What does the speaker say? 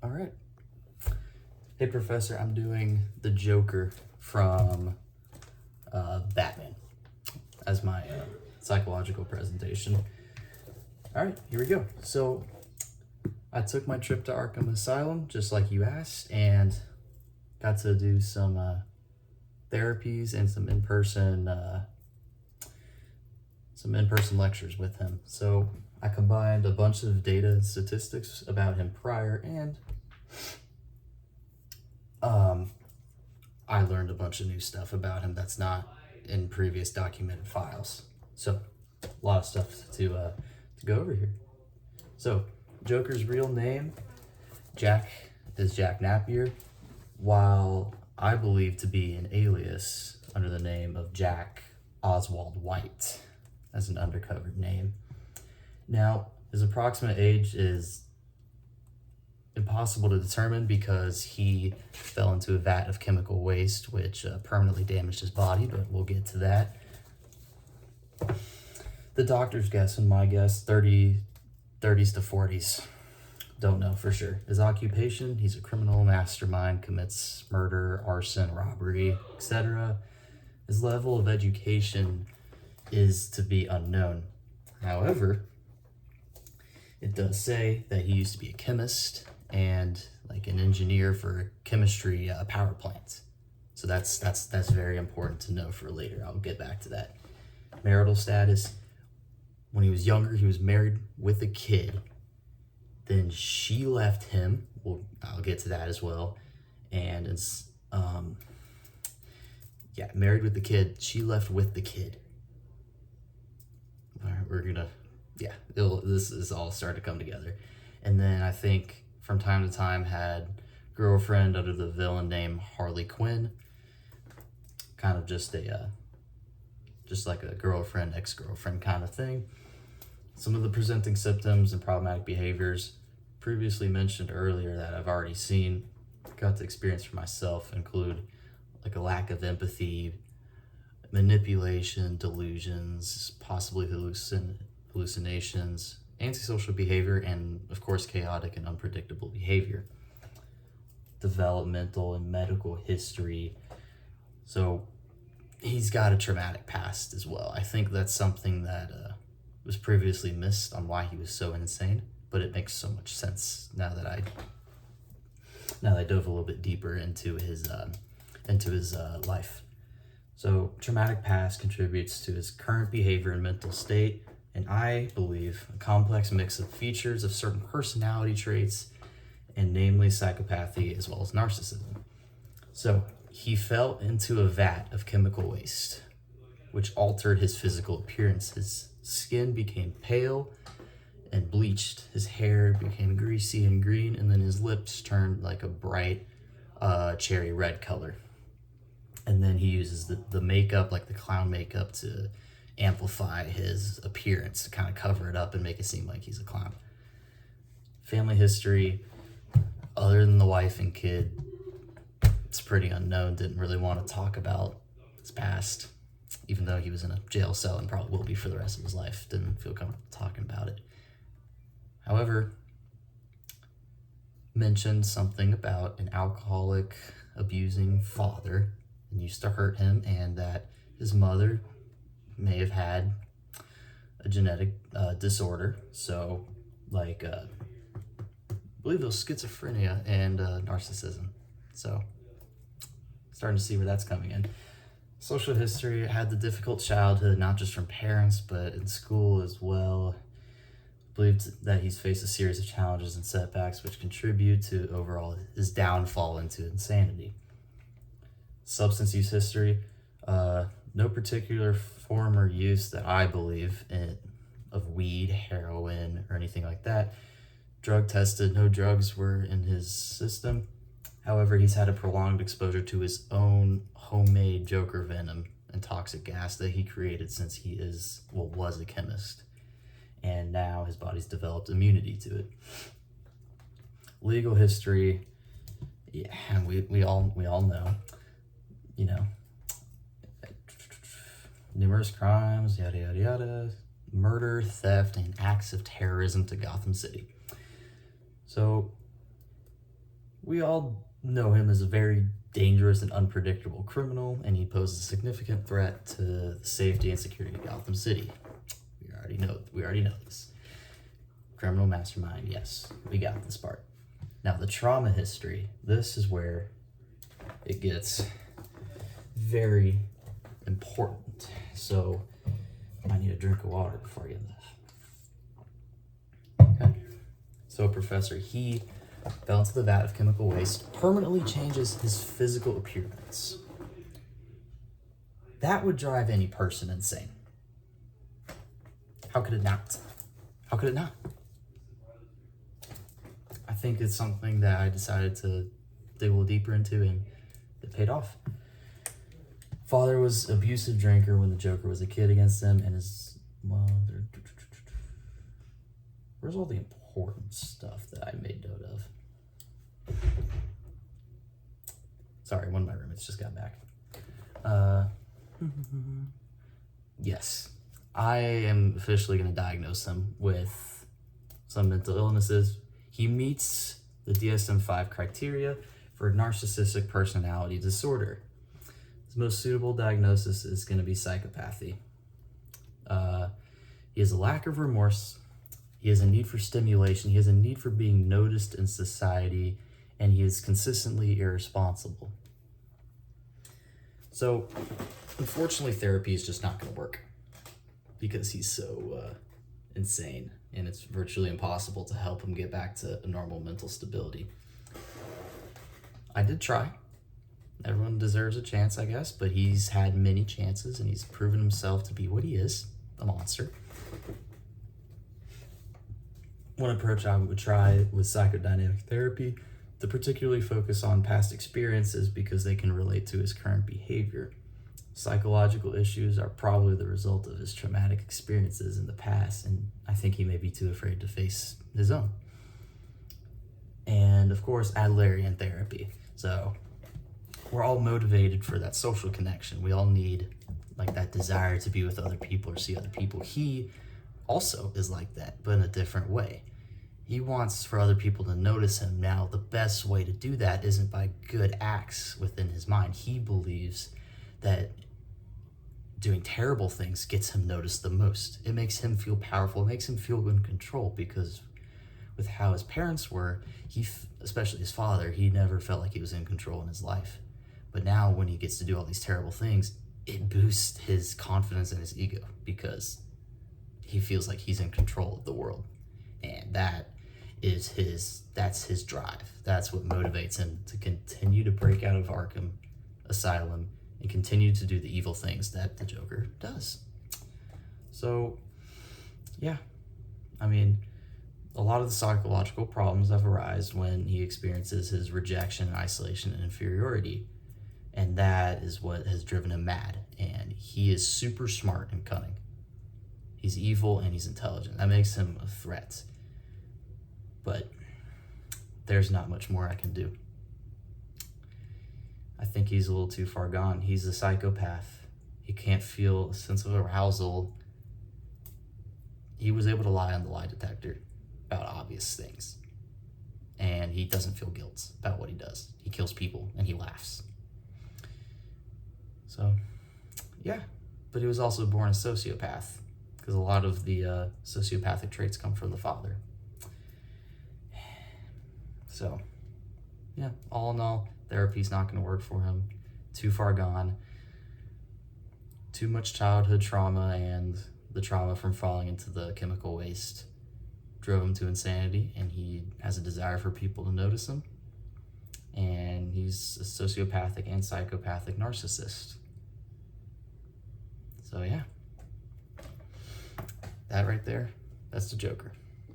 All right. Hey, Professor, I'm doing the Joker from Batman as my psychological presentation. All right, here we go. So I took my trip to Arkham Asylum, just like you asked, and got to do some therapies and some in-person lectures with him. So I combined a bunch of data and statistics about him prior, and I learned a bunch of new stuff about him that's not in previous documented files. So a lot of stuff to go over here. So Joker's real name, Jack, is Jack Napier, while I believe to be an alias under the name of Jack Oswald White as an undercover name. Now, his approximate age is impossible to determine because he fell into a vat of chemical waste which permanently damaged his body, but we'll get to that. The doctor's guess and my guess, 30s to 40s. Don't know for sure. His occupation, he's a criminal mastermind, commits murder, arson, robbery, etc. His level of education is to be unknown. However, it does say that he used to be a chemist and like an engineer for a chemistry power plant. So that's very important to know for later. I'll get back to that. Marital status, when he was younger, he was married with a kid. Then she left him. Well, I'll get to that as well. And it's, married with the kid. She left with the kid. All right, this is all starting to come together. And then I think from time to time had girlfriend under the villain name Harley Quinn. Kind of just like a girlfriend, ex-girlfriend kind of thing. Some of the presenting symptoms and problematic behaviors previously mentioned earlier that I've already seen, got to experience for myself, include like a lack of empathy, manipulation, delusions, possibly hallucinations, antisocial behavior, and of course chaotic and unpredictable behavior. Developmental and medical history. So he's got a traumatic past as well. I think that's something that was previously missed on why he was so insane, but it makes so much sense now that I dove a little bit deeper into his life. So traumatic past contributes to his current behavior and mental state, and I believe a complex mix of features of certain personality traits, and namely psychopathy as well as narcissism. So he fell into a vat of chemical waste, which altered his physical appearance. His skin became pale and bleached. His hair became greasy and green, and then his lips turned like a bright cherry red color. And then he uses the makeup, like the clown makeup, to amplify his appearance, to kind of cover it up and make it seem like he's a clown. Family history, other than the wife and kid, it's pretty unknown. Didn't really want to talk about his past, even though he was in a jail cell and probably will be for the rest of his life. Didn't feel comfortable talking about it. However, mentioned something about an alcoholic, abusing father and used to hurt him, and that his mother may have had a genetic disorder. So like, I believe it was schizophrenia and narcissism. So starting to see where that's coming in. Social history, had the difficult childhood, not just from parents, but in school as well. Believed that he's faced a series of challenges and setbacks which contribute to overall his downfall into insanity. Substance use history, no particular form or use that I believe in of weed, heroin, or anything like that. Drug tested, no drugs were in his system. However, he's had a prolonged exposure to his own homemade Joker venom and toxic gas that he created since he was a chemist. And now his body's developed immunity to it. Legal history, and we all know, numerous crimes, yada yada yada, murder, theft, and acts of terrorism to Gotham City. So We all know him as a very dangerous and unpredictable criminal, and he poses a significant threat to the safety and security of Gotham City. We already know this. Criminal mastermind, yes, we got this part. Now, the trauma history, this is where it gets very important. So, I need a drink of water before I get into this. Okay. So, Professor, he fell into the vat of chemical waste, permanently changes his physical appearance. That would drive any person insane. How could it not? How could it not? I think it's something that I decided to dig a little deeper into, and it paid off. Father was abusive drinker when the Joker was a kid against him, and his mother. Where's all the important stuff that I made note of? Sorry, one of my roommates just got back. Yes, I am officially going to diagnose him with some mental illnesses. He meets the DSM-5 criteria for narcissistic personality disorder. His most suitable diagnosis is going to be psychopathy. He has a lack of remorse. He has a need for stimulation. He has a need for being noticed in society, and he is consistently irresponsible. So, unfortunately, therapy is just not going to work because he's so insane, and it's virtually impossible to help him get back to a normal mental stability. I did try. Everyone deserves a chance, I guess, but he's had many chances, and he's proven himself to be what he is, a monster. One approach I would try was psychodynamic therapy to particularly focus on past experiences because they can relate to his current behavior. Psychological issues are probably the result of his traumatic experiences in the past, and I think he may be too afraid to face his own. And of course, Adlerian therapy. So we're all motivated for that social connection. We all need like that desire to be with other people or see other people. He also is like that, but in a different way. He wants for other people to notice him. Now, the best way to do that isn't by good acts within his mind. He believes that doing terrible things gets him noticed the most. It makes him feel powerful. It makes him feel in control because with how his parents were, especially his father, he never felt like he was in control in his life. But now when he gets to do all these terrible things, it boosts his confidence and his ego because he feels like he's in control of the world. And that's his drive. That's what motivates him to continue to break out of Arkham Asylum and continue to do the evil things that the Joker does. So, yeah. I mean, a lot of the psychological problems have arisen when he experiences his rejection, isolation, and inferiority. And that is what has driven him mad. And he is super smart and cunning. He's evil and he's intelligent. That makes him a threat. But there's not much more I can do. I think he's a little too far gone. He's a psychopath. He can't feel a sense of arousal. He was able to lie on the lie detector about obvious things. And he doesn't feel guilt about what he does. He kills people and he laughs. So, yeah. But he was also born a sociopath because a lot of the sociopathic traits come from the father. So, yeah, all in all, therapy's not going to work for him. Too far gone. Too much childhood trauma, and the trauma from falling into the chemical waste drove him to insanity, and he has a desire for people to notice him. And he's a sociopathic and psychopathic narcissist. So, yeah. That right there, that's the Joker.